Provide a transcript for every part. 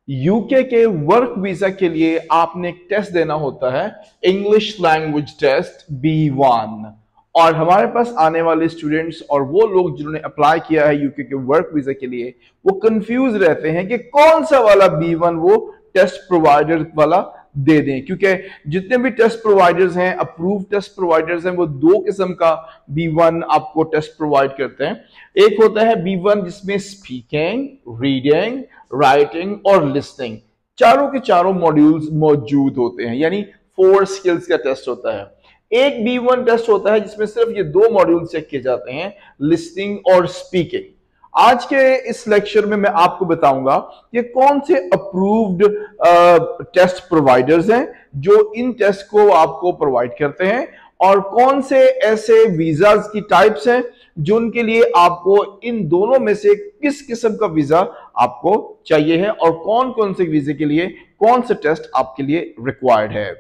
UK के work visa के लिए आपने एक टेस्ट देना होता है, इंग्लिश लैंग्वेज टेस्ट B1। और हमारे पास आने वाले स्टूडेंट्स और वो लोग जिन्होंने अप्लाई किया है यूके के वर्क वीजा के लिए, वो कंफ्यूज रहते हैं कि कौन सा वाला B1 वो टेस्ट प्रोवाइडर वाला दे दें, क्योंकि जितने भी टेस्ट प्रोवाइडर्स हैं, अप्रूव टेस्ट प्रोवाइडर्स हैं, वो दो किस्म का B1 आपको टेस्ट प्रोवाइड करते हैं। एक होता है B1 जिसमें स्पीकिंग, रीडिंग, राइटिंग और लिसनिंग चारों के चारों मॉड्यूल्स मौजूद होते हैं, यानी 4 स्किल्स का टेस्ट होता है। एक B1 टेस्ट होता है जिसमें सिर्फ ये दो मॉड्यूल चेक किए जाते हैं, लिसनिंग और स्पीकिंग। आज के इस लेक्चर में मैं आपको बताऊंगा कि कौन से अप्रूव्ड टेस्ट प्रोवाइडर्स हैं जो इन टेस्ट को आपको प्रोवाइड करते हैं, और कौन से ऐसे वीजाज की टाइप्स हैं जो उनके लिए आपको इन दोनों में से किस किस्म का वीजा आपको चाहिए है, और कौन कौन से वीजे के लिए कौन से टेस्ट आपके लिए रिक्वायर्ड है।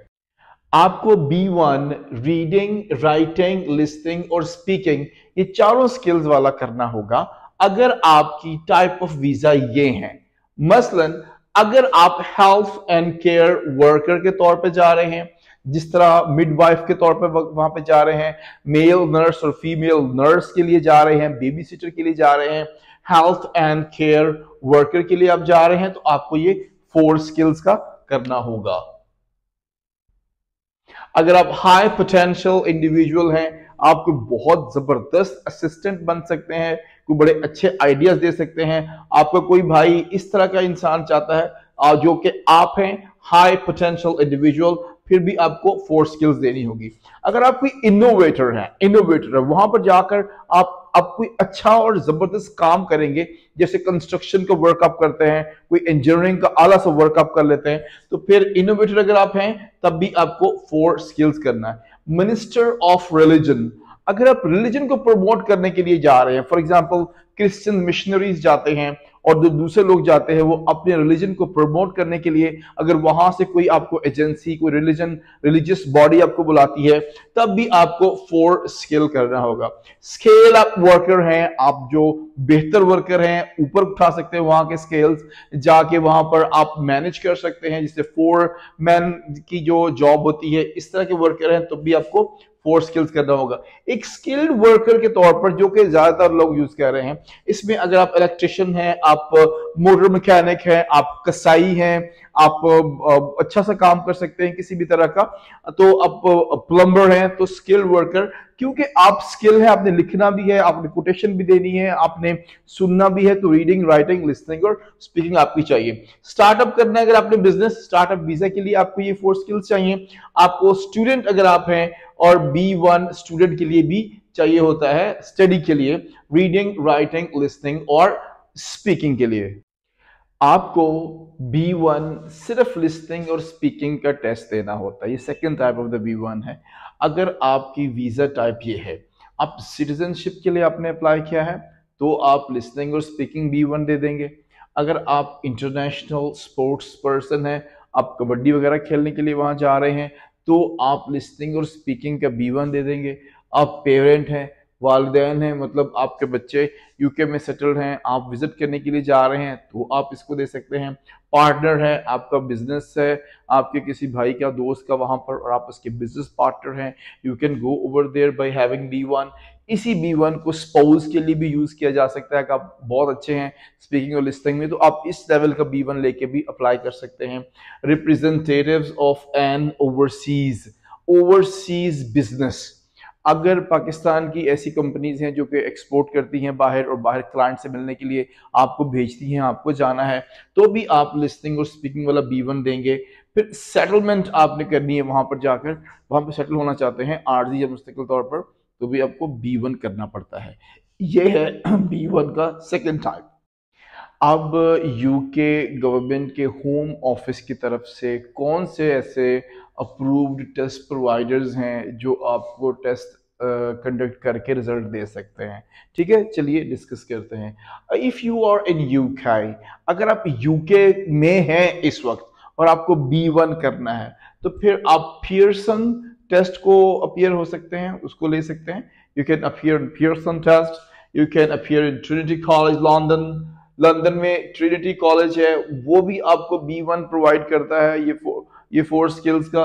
आपको B1 रीडिंग, राइटिंग, लिसनिंग और स्पीकिंग ये चारों स्किल्स वाला करना होगा अगर आपकी टाइप ऑफ वीजा ये है। मसलन अगर आप हेल्थ एंड केयर वर्कर के तौर पे जा रहे हैं, जिस तरह मिडवाइफ के तौर पे वहां पे जा रहे हैं, मेल नर्स और फीमेल नर्स के लिए जा रहे हैं, बेबी सिटर के लिए जा रहे हैं, हेल्थ एंड केयर वर्कर के लिए आप जा रहे हैं, तो आपको ये 4 स्किल्स का करना होगा। अगर आप हाई पोटेंशियल इंडिविजुअल हैं, आप कोई बहुत जबरदस्त असिस्टेंट बन सकते हैं, कोई बड़े अच्छे आइडियाज दे सकते हैं, आपका कोई भाई इस तरह का इंसान चाहता है जो कि आप हैं हाई पोटेंशियल इंडिविजुअल, फिर भी आपको 4 स्किल्स देनी होगी। अगर आप कोई इनोवेटर है, वहां पर जाकर आप कोई अच्छा और जबरदस्त काम करेंगे, जैसे कंस्ट्रक्शन का वर्क आप करते हैं, कोई इंजीनियरिंग का आला सा वर्क आप कर लेते हैं, तो फिर इनोवेटर अगर आप हैं तब भी आपको 4 स्किल्स करना है। मिनिस्टर ऑफ रिलीजन, अगर आप रिलीजन को प्रमोट करने के लिए जा रहे हैं, फॉर एग्जांपल क्रिश्चियन मिशनरीज जाते हैं और जो दूसरे लोग जाते हैं वो अपने रिलीजन को प्रमोट करने के लिए, अगर वहां से कोई आपको एजेंसी, कोई रिलीजियस बॉडी आपको बुलाती है, तब भी आपको 4 स्किल करना होगा। स्केल अप वर्कर हैं, आप जो बेहतर वर्कर हैं, ऊपर उठा सकते हैं वहां के स्केल्स, जाके वहां पर आप मैनेज कर सकते हैं, जिससे 4 मैन की जो जॉब होती है, इस तरह के वर्कर हैं, तो भी आपको 4 स्किल्स करना होगा। एक स्किल्ड वर्कर के तौर पर जो कि ज्यादातर लोग यूज कर रहे हैं, इसमें अगर आप इलेक्ट्रिशियन हैं, आप मोटर मैकेनिक हैं, आप कसाई हैं, आप अच्छा सा काम कर सकते हैं किसी भी तरह का, तो आप प्लम्बर हैं, तो स्किल्ड वर्कर, क्योंकि आप स्किल है, आपने लिखना भी है, आपने कोटेशन भी देनी है, आपने सुनना भी है, तो रीडिंग, राइटिंग, लिसनिंग और स्पीकिंग आपकी चाहिए। स्टार्टअप करना है अगर आपने बिजनेस, स्टार्टअप वीजा के लिए आपको ये 4 स्किल्स चाहिए। आपको स्टूडेंट अगर आप हैं, और B1 स्टूडेंट के लिए भी चाहिए होता है, स्टडी के लिए, रीडिंग, राइटिंग, लिसनिंग और स्पीकिंग के लिए। आपको B1 सिर्फ लिसनिंग और स्पीकिंग का टेस्ट देना होता है, ये second type of the B1 है। अगर आपकी वीजा टाइप ये है, आप सिटीजनशिप के लिए आपने अप्लाई किया है, तो आप लिसनिंग और स्पीकिंग B1 दे देंगे। अगर आप इंटरनेशनल स्पोर्ट्स पर्सन हैं, आप कबड्डी वगैरह खेलने के लिए वहां जा रहे हैं, तो आप लिसनिंग और स्पीकिंग का B1 दे देंगे। आप पेरेंट हैं, वालिदैन हैं, मतलब आपके बच्चे यूके में सेटल्ड हैं, आप विजिट करने के लिए जा रहे हैं, तो आप इसको दे सकते हैं। पार्टनर है, आपका बिजनेस है, आपके किसी भाई का, दोस्त का वहां पर, और आप उसके बिजनेस पार्टनर हैं, you can go over there by having B1। इसी B1 को स्पाउस के लिए भी यूज किया जा सकता है कि आप बहुत अच्छे हैं स्पीकिंग और लिसनिंग में, तो आप इस लेवल का B1 लेके भी अप्लाई कर सकते हैं। Representatives of N overseas business, अगर पाकिस्तान की ऐसी कंपनीज हैं जो कि एक्सपोर्ट करती हैं बाहर, और बाहर क्लाइंट से मिलने के लिए आपको भेजती हैं, आपको जाना है, तो भी आप लिसनिंग और स्पीकिंग वाला B1 देंगे। फिर सेटलमेंट आपने करनी है, वहां पर जाकर वहां पर सेटल होना चाहते हैं आर्जी या मुस्तकिल तौर पर, तो भी आपको B1 करना पड़ता है। ये है B1 का सेकंड टाइप। अब यूके गवर्नमेंट के होम ऑफिस की तरफ से कौन से ऐसे अप्रूव्ड टेस्ट प्रोवाइडर्स हैं जो आपको टेस्ट कंडक्ट करके रिजल्ट दे सकते हैं, ठीक है, चलिए डिस्कस करते हैं। If you are in UK, अगर आप यूके में हैं इस वक्त और आपको B1 करना है, तो फिर आप पियर्सन टेस्ट को अपीयर हो सकते हैं, उसको ले सकते हैं। You can appear in Pearson test, you can appear in Trinity College London, London में ट्रिनिटी कॉलेज है, वो भी आपको B1 प्रोवाइड करता है ये 4 स्किल्स का।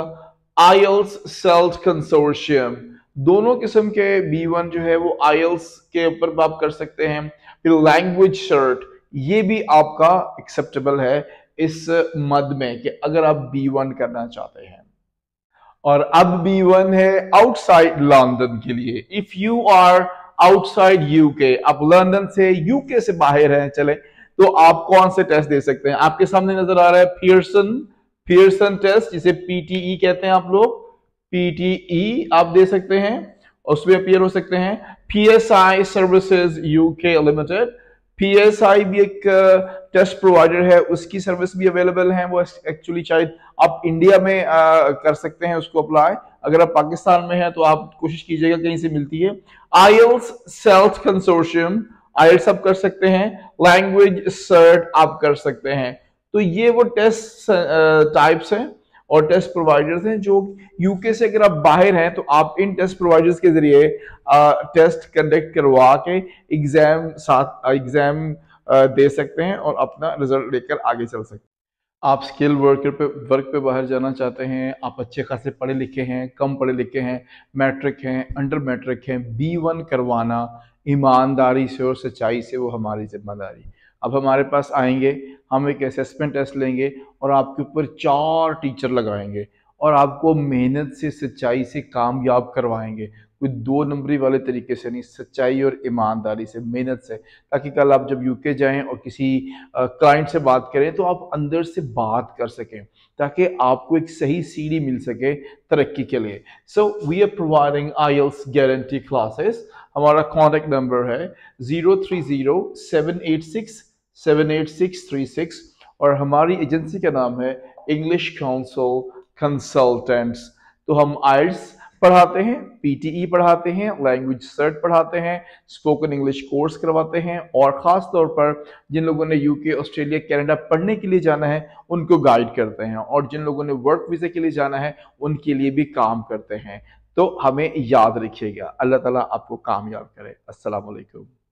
आईएल्स सेल्ट कंसोर्शियम, दोनों किस्म के B1 जो है वो आईएल्स के ऊपर आप कर सकते हैं। फिर लैंग्वेज सर्ट, ये भी आपका एक्सेप्टेबल है इस मद में कि अगर आप B1 करना चाहते हैं। और अब B1 है आउटसाइड लंदन के लिए। If you are outside UK, आप लंदन से यूके से बाहर हैं चले, तो आप कौन से टेस्ट दे सकते हैं? आपके सामने नजर आ रहा है पियर्सन टेस्ट, जिसे पीटीई कहते हैं आप लोग। पीटीई आप दे सकते हैं, उसमें अपीयर हो सकते हैं। PSI services UK limited, PSI भी एक टेस्ट प्रोवाइडर है, उसकी सर्विस भी अवेलेबल है। वो एक्चुअली शायद आप इंडिया में कर सकते हैं उसको अप्लाई। अगर आप पाकिस्तान में हैं तो आप कोशिश कीजिएगा कहीं से मिलती है। आईएल्स सेल्फ कंसोर्शियम, आईएल्स आप कर सकते हैं। लैंग्वेज सर्ट आप कर सकते हैं। तो ये वो टेस्ट टाइप्स हैं और टेस्ट प्रोवाइडर्स हैं जो यूके से अगर आप बाहर हैं तो आप इन टेस्ट प्रोवाइडर्स के जरिए टेस्ट कंडक्ट करवा के एग्जाम दे सकते हैं और अपना रिजल्ट लेकर आगे चल सकते हैं। आप स्किल वर्क पे बाहर जाना चाहते हैं, आप अच्छे खासे पढ़े लिखे हैं, कम पढ़े लिखे हैं, मैट्रिक हैं, अंडर मैट्रिक हैं, B1 करवाना ईमानदारी से और सच्चाई से वो हमारी जिम्मेदारी। अब हमारे पास आएंगे, हम एक असेसमेंट टेस्ट लेंगे और आपके ऊपर 4 टीचर लगाएंगे और आपको मेहनत से सच्चाई से कामयाब करवाएंगे। कोई 2 नंबरी वाले तरीके से नहीं, सच्चाई और ईमानदारी से, मेहनत से, ताकि कल आप जब यूके जाएं और किसी क्लाइंट से बात करें तो आप अंदर से बात कर सकें, ताकि आपको एक सही सीढ़ी मिल सके तरक्की के लिए। So we are providing IELTS guarantee classes. हमारा कॉन्टेक्ट नंबर है 0307867836 और हमारी एजेंसी का नाम है इंग्लिश काउंसिल कंसल्टेंट्स। तो हम IELTS पढ़ाते हैं, पीटीई पढ़ाते हैं, लैंग्वेज सर्ट पढ़ाते हैं, स्पोकन इंग्लिश कोर्स करवाते हैं और ख़ास तौर पर जिन लोगों ने यूके, ऑस्ट्रेलिया, कनाडा पढ़ने के लिए जाना है उनको गाइड करते हैं और जिन लोगों ने वर्क वीज़ा के लिए जाना है उनके लिए भी काम करते हैं। तो हमें याद रखिएगा। अल्लाह ताला आपको कामयाब करे। अस्सलाम वालेकुम।